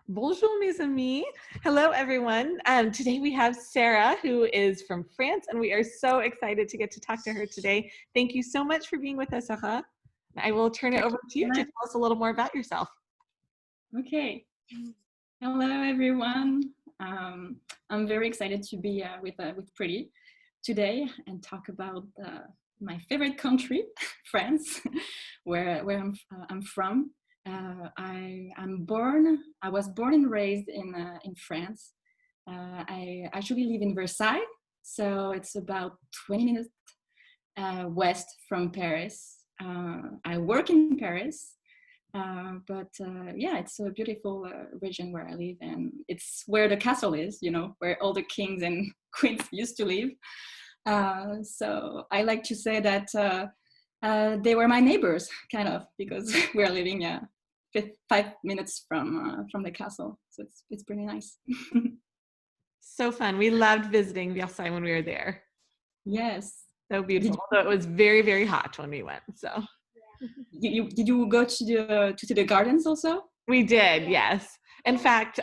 Bonjour, mes amis. Hello, everyone. Today we have Sarah, who is from France, and we are so excited to get to talk to her today. Thank you so much for being with us, Sarah. I will turn it over to you to tell us a little more about yourself. Okay. Hello, everyone. I'm very excited to be with Pretty today and talk about my favorite country, France, where I'm from. I was born and raised in France. I actually live in Versailles, so it's about 20 minutes west from Paris. I work in Paris. Yeah, it's a beautiful region where I live, and it's where the castle is, where all the kings and queens used to live. So I like to say that they were my neighbors, kind of, because we're living 5 minutes from the castle. So it's pretty nice. So fun. We loved visiting Versailles when we were there. Yes. So beautiful. So it was very, very hot when we went. So. Did you go to the gardens also? We did, yes. In fact,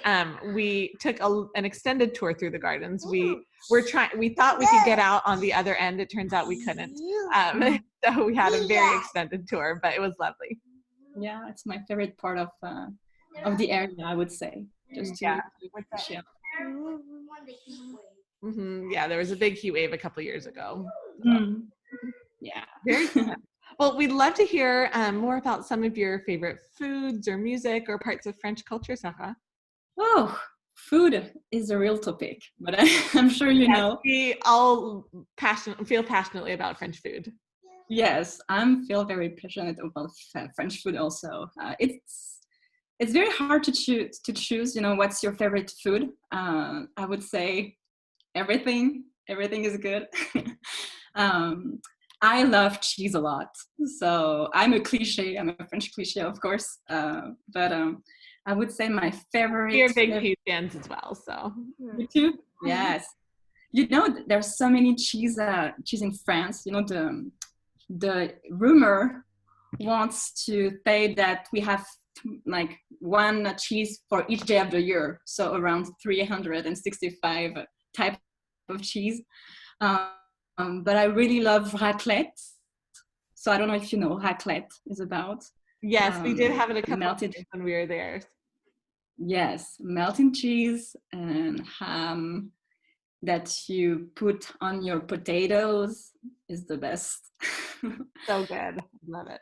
we took an extended tour through the gardens. We thought we could get out on the other end. It turns out we couldn't. So we had a very extended tour, but it was lovely. Yeah, it's my favorite part of the area, I would say. Just to chill. Yeah, there was a big heat wave a couple years ago. So. Yeah. Very fun. Well, we'd love to hear more about some of your favorite foods or music or parts of French culture, Sarah. Oh, food is a real topic, but I'm sure you know. We all feel passionately about French food. Yes, I feel very passionate about French food also. It's very hard to choose. What's your favorite food? I would say everything. Everything is good. I love cheese a lot. So I'm a cliche. I'm a French cliche, of course. But I would say my favorite. We're big cheese fans as well. So you too? Yes. There's so many cheese in France. The rumor wants to say that we have like one cheese for each day of the year. So around 365 types of cheese. But I really love raclette. So I don't know if you know what raclette is about. Yes, we did have it a couple of times when we were there. Yes, melted cheese and ham that you put on your potatoes is the best. So good. Love it.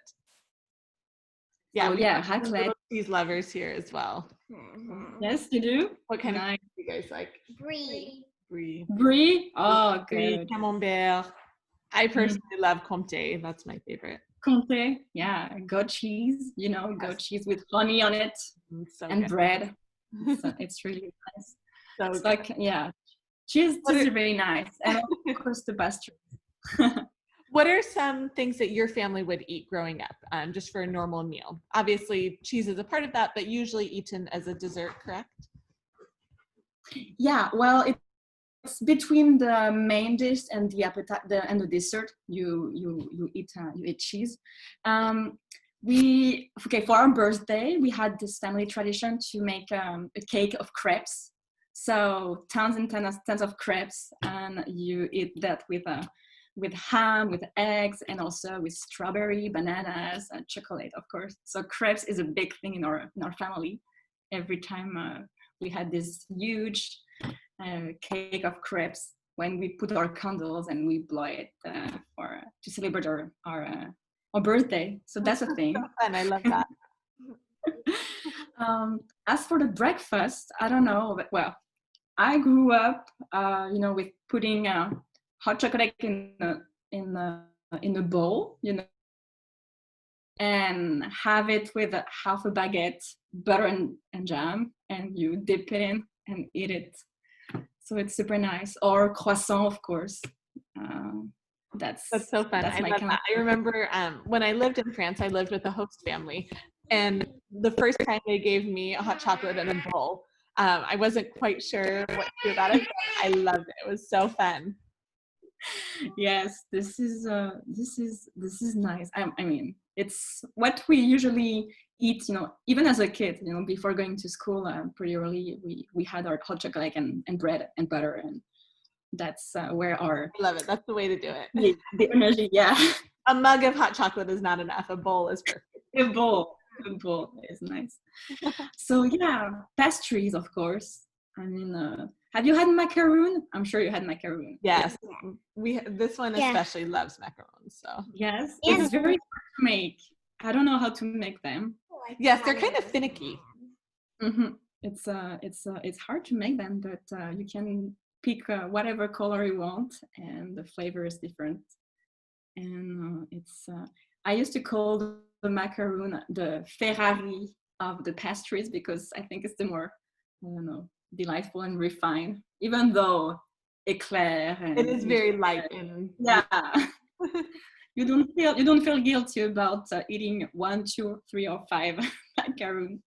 Yeah, raclette. Cheese lovers here as well. Yes, you do? What kind of cheese do you guys like? Brie. Brie? Oh, good. Camembert. I personally love Comté. That's my favorite. Comté, yeah. Goat cheese, goat cheese with honey on it and good. Bread. So it's really nice. So it's like, cheese is very nice. And of course the pastry. What are some things that your family would eat growing up, just for a normal meal? Obviously, cheese is a part of that, but usually eaten as a dessert, correct? Yeah, well, it's between the main dish and the appetite and the dessert. You eat cheese. For our birthday, we had this family tradition to make a cake of crepes. So tons and tons of crepes, and you eat that with ham, with eggs, and also with strawberry, bananas, and chocolate, of course. So crepes is a big thing in our family. Every time we had this huge cake of crepes when we put our candles and we blow it to celebrate our birthday. So that's a thing. So fun. I love that. As for the breakfast, I don't know, but well, I grew up, with putting hot chocolate in a bowl, and have it with half a baguette, butter and jam, and you dip it in and eat it. So it's super nice. Or croissant, of course. That's so fun. I love that. I remember when I lived in France, I lived with a host family, and the first time they gave me a hot chocolate in a bowl, I wasn't quite sure what to do about it, but I loved it. It was so fun. Yes, this is nice. I mean, it's what we usually eat, even as a kid, before going to school. Pretty early, we had our hot chocolate and bread and butter, and that's where our I love it. That's the way to do it. the energy, yeah. A mug of hot chocolate is not enough. A bowl is perfect. A bowl is nice. So yeah, pastries, of course. I mean, have you had macaroon? I'm sure you had macaroon. Yes, this one especially loves macarons. So yes, it's very hard to make. I don't know how to make them. Yes, they're kind of finicky. Mm-hmm. It's hard to make them, but you can pick whatever color you want, and the flavor is different. And I used to call the macaroon the Ferrari of the pastries, because I think it's the more, I don't know, delightful and refined, even though eclair and it is very light and yeah. You don't feel guilty about eating 1, 2, 3, or 5 macaroon.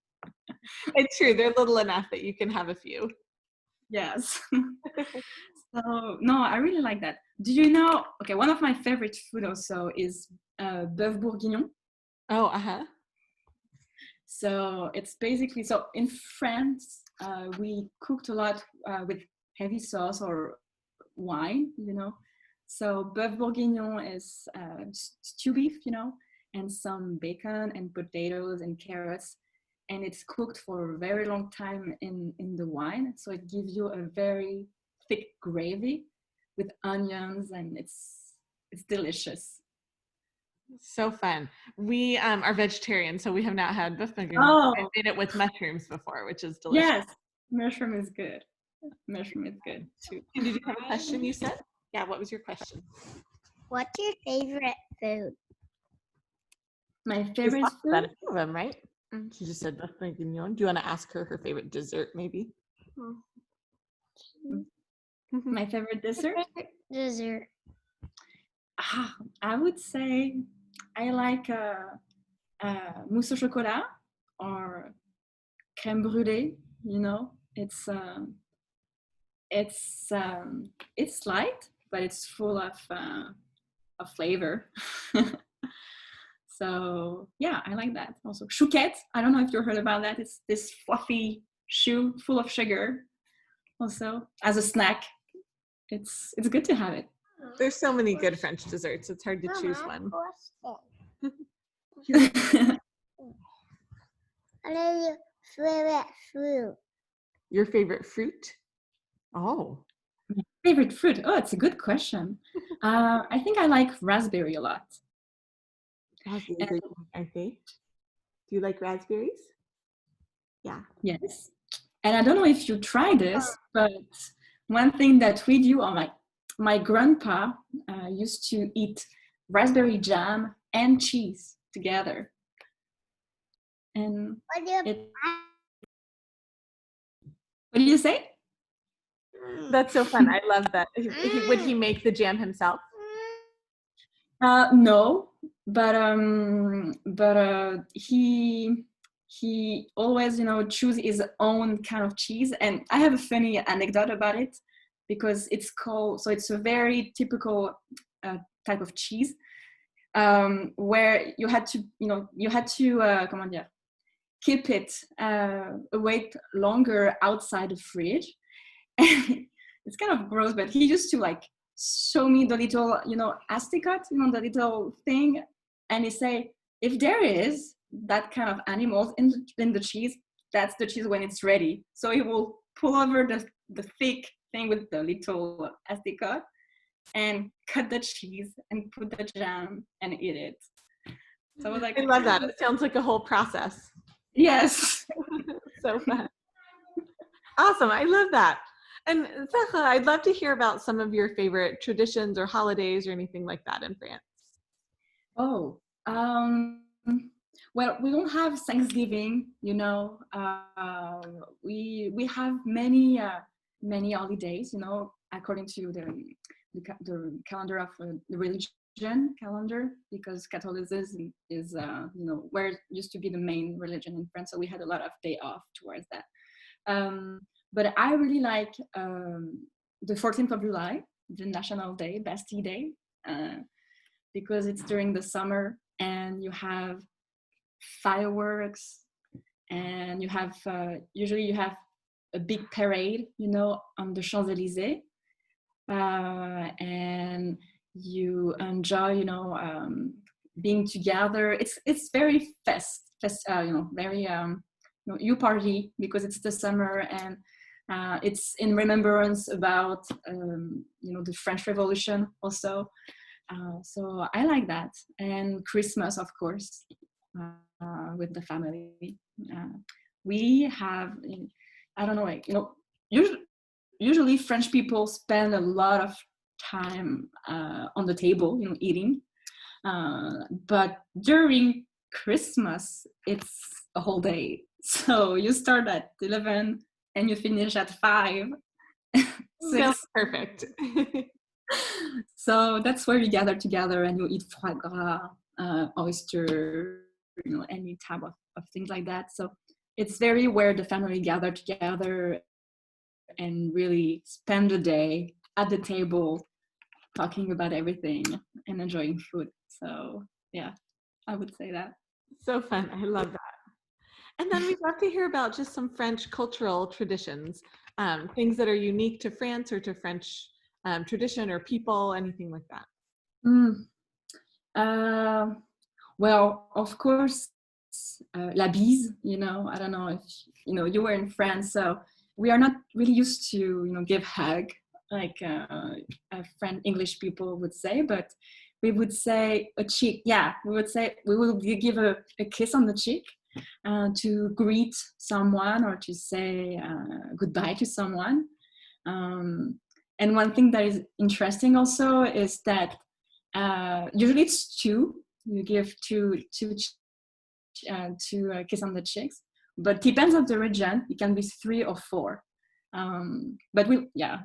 It's true, they're little enough that you can have a few. Yes. So no, I really like that. Do you know? Okay, one of my favorite food also is bœuf bourguignon. Oh, uh-huh. So it's basically, so in France, we cooked a lot with heavy sauce or wine, So bœuf bourguignon is stew beef, and some bacon and potatoes and carrots. And it's cooked for a very long time in the wine. So it gives you a very thick gravy with onions, and it's delicious. So fun. We are vegetarian, so we have not had bœuf bourguignon. Oh. I made it with mushrooms before, which is delicious. Yes, mushroom is good. Mushroom is good too. And did you have a question, you said? Yeah, what was your question? What's your favorite food? My favorite food? About a few of them, right? She just said bœuf bourguignon. Do you want to ask her favorite dessert, maybe? My favorite dessert? Dessert. I would say I like mousse au chocolat or crème brûlée. It's light, but it's full of flavor. So yeah, I like that. Also, chouquette. I don't know if you heard about that. It's this fluffy choux full of sugar. Also, as a snack, it's good to have it. There's so many good French desserts. It's hard to choose one. What is your favorite fruit? Your favorite fruit? Oh. Favorite fruit? Oh, it's a good question. I think I like raspberry a lot. Raspberries, aren't they? Do you like raspberries? Yeah. Yes. And I don't know if you try this, but one thing that we do, or my grandpa used to eat raspberry jam and cheese together. And what do you say? That's so fun. I love that. Would he make the jam himself? No, but he always, choose his own kind of cheese. And I have a funny anecdote about it, because it's a very typical type of cheese, where you had to comment dire, keep it away longer outside the fridge. It's kind of gross, but he used to show me the little, asticot, the little thing, and he say, if there is that kind of animals in the cheese, that's the cheese when it's ready. So he will pull over the thick thing with the little asticot and cut the cheese and put the jam and eat it. So I was like, I love that. It sounds like a whole process. Yes. So fun. Awesome. I love that. And Sarah, I'd love to hear about some of your favorite traditions or holidays or anything like that in France. Oh, well, we don't have Thanksgiving, we have many holidays, according to the calendar of the religion calendar, because Catholicism is, where it used to be the main religion in France. So we had a lot of day off towards that. But I really like the 14th of July, the National Day, Bastille Day, because it's during the summer and you have fireworks, and you have usually you have a big parade, on the Champs-Élysées, and you enjoy, being together. It's very very you party because it's the summer, and it's in remembrance about the French Revolution also. So I like that, and Christmas, of course, with the family. We have, I don't know, usually French people spend a lot of time on the table, eating. But during Christmas, it's a whole day. So you start at 11 and you finish at 5. Sounds perfect. So that's where you gather together and you eat foie gras, oyster, any type of things like that. So it's very where the family gather together and really spend the day at the table talking about everything and enjoying food. So yeah, I would say that. So fun. I love that. And then we'd love to hear about just some French cultural traditions, things that are unique to France or to French tradition or people, anything like that. Well, of course, la bise, I don't know if, you were in France, so we are not really used to, give hug like French English people would say, but we would say a cheek. Yeah, we will give a kiss on the cheek to greet someone or to say goodbye to someone. And one thing that is interesting also is that usually it's two. You give two kiss on the cheeks, but depends on the region. It can be 3 or 4. But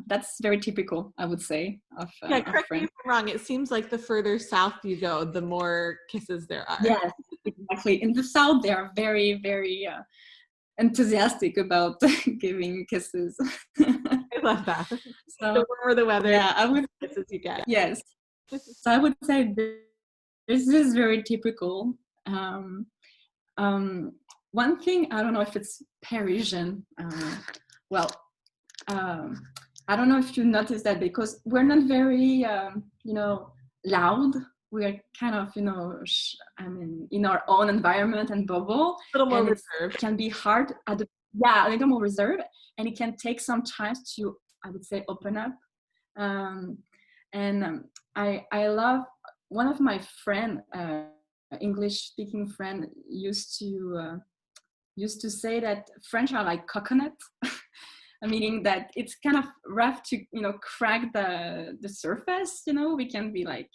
that's very typical, I would say, of correct me French. if I'm wrong. It seems like the further south you go, the more kisses there are. Yes, exactly. In the south, they are very, very enthusiastic about giving kisses. I love that. So the warmer the weather, yeah, I would. kisses you get. Yes. So I would say this is very typical. One thing, I don't know if it's Parisian. I don't know if you noticed that because we're not very, loud. We're kind of, in our own environment and bubble. A little more and reserved. It can be hard a little more reserved, and it can take some time to, I would say, open up. I love one of my friend, English-speaking friend, used to say that French are like coconut, meaning that it's kind of rough to crack the surface. We can be like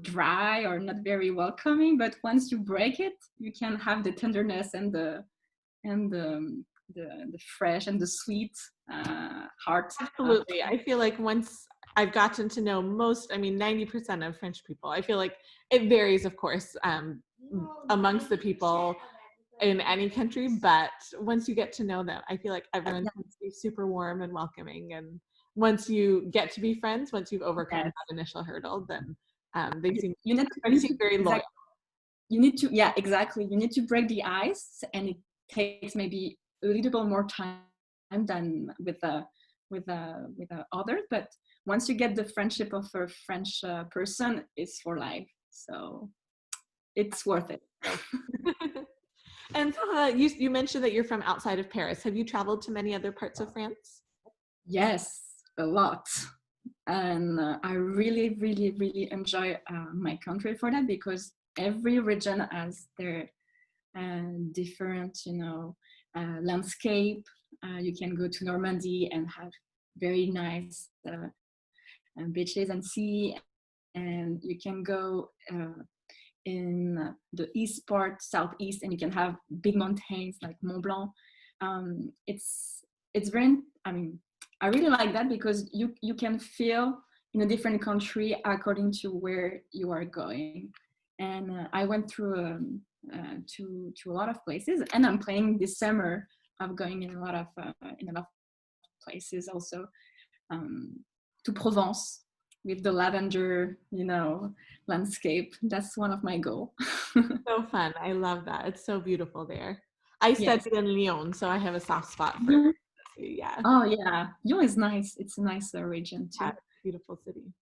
dry or not very welcoming, but once you break it, you can have the tenderness and the fresh and the sweet heart. Absolutely. I feel like once I've gotten to know 90% of French people, I feel like it varies, of course, amongst the people in any country, but once you get to know them, I feel like everyone tends to be super warm and welcoming. And once you get to be friends, once you've overcome that initial hurdle, then they seem very loyal. You need to, exactly. You need to break the ice, and it takes maybe a little bit more time than with others. But once you get the friendship of a French person, it's for life. So it's worth it. And you mentioned that you're from outside of Paris. Have you traveled to many other parts of France? Yes, a lot. And I really, really, really enjoy my country for that, because every region has their different, landscape. You can go to Normandy and have very nice beaches and sea, and you can go in the east part, southeast, and you can have big mountains like Mont Blanc. It's very, I really like that, because you can feel in a different country according to where you are going. And I went through to a lot of places, and I'm planning this summer of going in a lot of places also, to Provence. with the lavender, landscape. That's one of my goals. So fun. I love that. It's so beautiful there. I Yes. studied in Lyon, so I have a soft spot for Mhm. it. Yeah. Oh yeah, Lyon is nice. It's a nice region too. Yeah, beautiful city.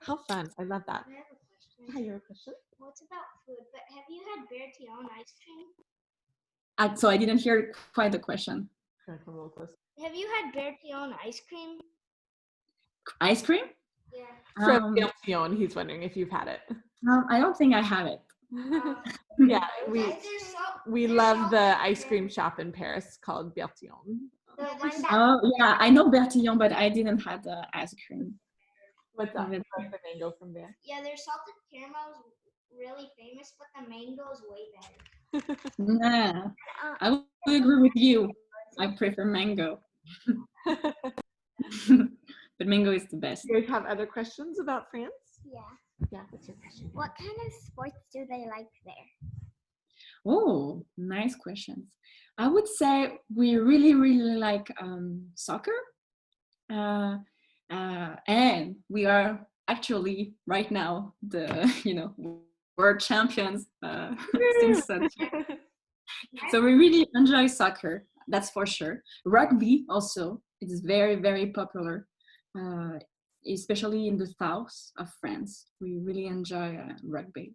How fun. I love that. I have a question. Hi, you have a question? Well, it's about food, but have you had Bertillon ice cream? So I didn't hear quite the question. Can I come a little closer? Have you had Bertillon ice cream? Ice cream? Yeah. From Um, Lyon, he's wondering if you've had it. I don't think I have it. Yeah, we love the ice cream shop in Paris called Bertillon. The one that Oh yeah, I know Bertillon, but I didn't have the ice cream. What's Of that? it. Like the mango from there. yeah, their salted caramel is really famous, but the mango is way better. Nah, I would agree with you. I prefer mango, but mango is the best. Do you guys have other questions about France? Yeah. Yeah, what's your question? What kind of sports do they like there? Oh, nice questions. I would say we really, really like soccer. And we are actually right now the world champions since that. So we really enjoy soccer, that's for sure. Rugby also, it is very, very popular, especially in the south of France. We really enjoy rugby.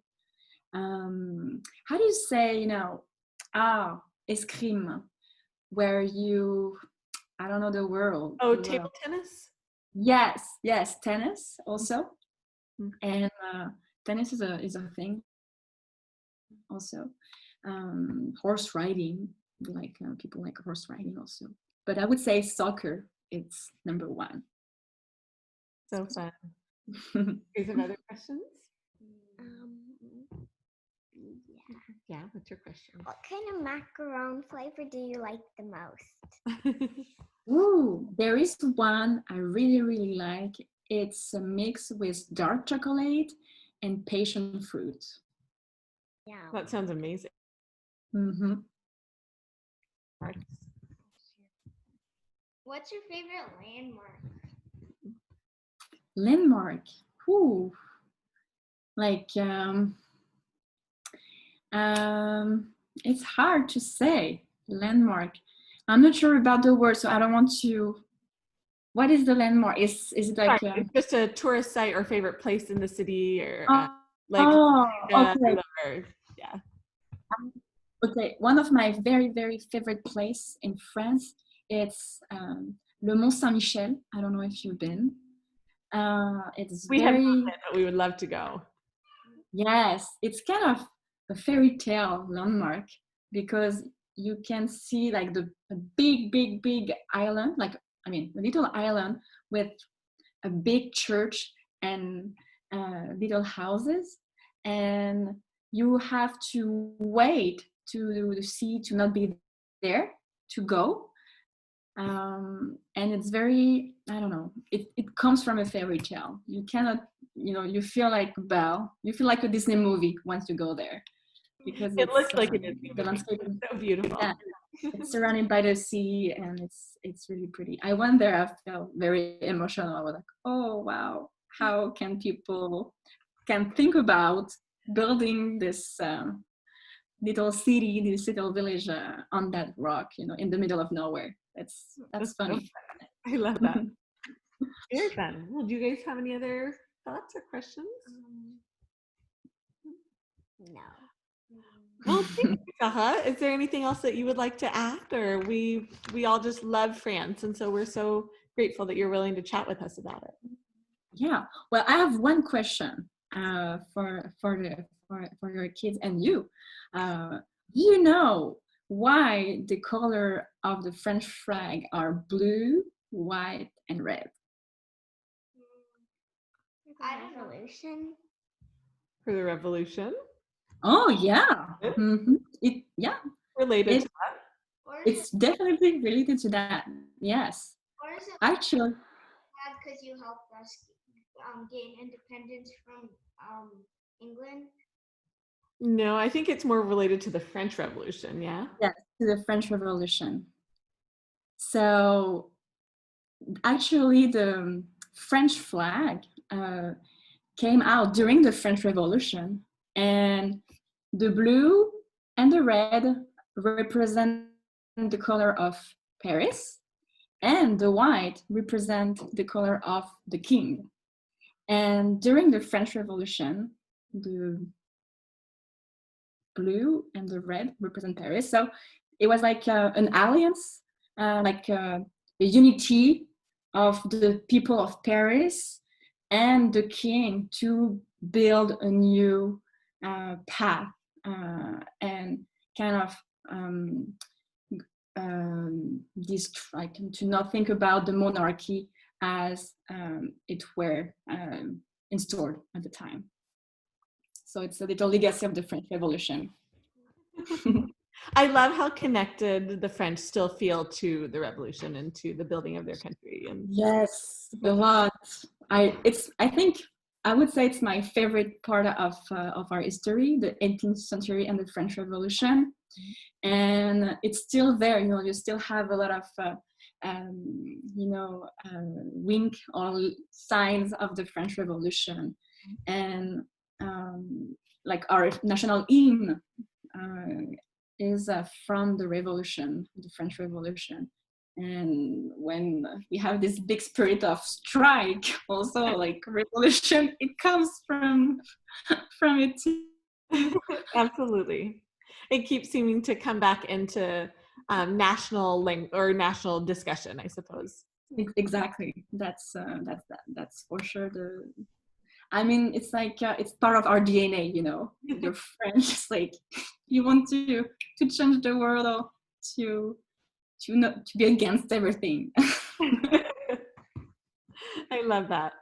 How do you say, escrime, where you, I don't know the word. Oh, table tennis? Yes, tennis also. Mhm. And tennis is a thing also. Horse riding, like people like horse riding also. But I would say soccer, it's number one. So fun. Do you have other questions? Yeah. Yeah, what's your question? What kind of macaron flavor do you like the most? Ooh, there is one I really, really like. It's a mix with dark chocolate and passion fruit. Yeah. That sounds amazing. Mm-hmm. What's your favorite landmark? Landmark. Ooh. Like, it's hard to say. Landmark. I'm not sure about the word, so I don't want to. What is the landmark? Is it like? Sorry, it's just a tourist site or favorite place in the city or like okay. or, yeah. Okay. One of my very, very favorite place in France. It's Le Mont Saint-Michel. I don't know if you've been. It's We have not very. been, but we would love to go. Yes, it's kind of a fairy tale landmark because you can see like a big, big, big island, a little island with a big church and little houses, and you have to wait to see to not be there to go. And it's very, I don't know, it comes from a fairy tale. You cannot, you feel like Belle, you feel like a Disney movie once you go there because It looks like it is the landscape is so beautiful. yeah, it's surrounded by the sea and it's really pretty. I went there, I felt very emotional. I was like, oh wow, how can people can think about building this little city, this little village on that rock, in the middle of nowhere. That's funny. I love that. Very fun. Well, do you guys have any other thoughts or questions? No. Well, thank you, Saha. Is there anything else that you would like to add? Or we all just love France, and so we're so grateful that you're willing to chat with us about it. Yeah. Well, I have one question for your kids and you. Do you know why the color of the French flag are blue, white, and red? Revolution. For the revolution? Oh yeah. Mm-hmm. Related to It's definitely related to that. Yes. Or is it Actually, because you helped us gain independence from England? No, I think it's more related to the French Revolution, yeah? yes, to the French Revolution. So actually the French flag came out during the French Revolution, and the blue and the red represent the color of Paris, and the white represent the color of the king. And during the French Revolution, the blue and the red represent Paris. So it was like an alliance, like a unity of the people of Paris and the king to build a new path and kind of like to not think about the monarchy as it were installed at the time. So it's a little legacy of the French Revolution. I love how connected the French still feel to the revolution and to the building of their country. And yes, a lot. I think I would say it's my favorite part of our history, the 18th century and the French Revolution. And it's still there. You still have a lot of wink or signs of the French Revolution, and like our national hymn is from the revolution, the French Revolution. And when we have this big spirit of strike, also like revolution, it comes from it too. Absolutely. It keeps seeming to come back into national discussion, I suppose. Exactly. That's for sure. I mean, it's like it's part of our DNA, The French, it's like you want to change the world or to be against everything. I love that.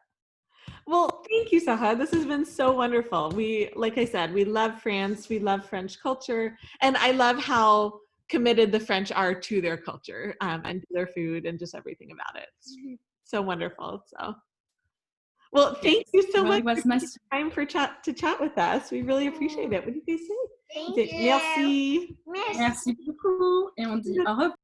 Well, thank you, Saha. This has been so wonderful. Like I said, we love France. We love French culture. And I love how committed the French are to their culture and to their food and just everything about it. It's so wonderful. So, well, thank you so much for taking time to chat with us. We really appreciate it. What do you guys say? Thank you. Merci. Merci beaucoup. Et on dit au revoir.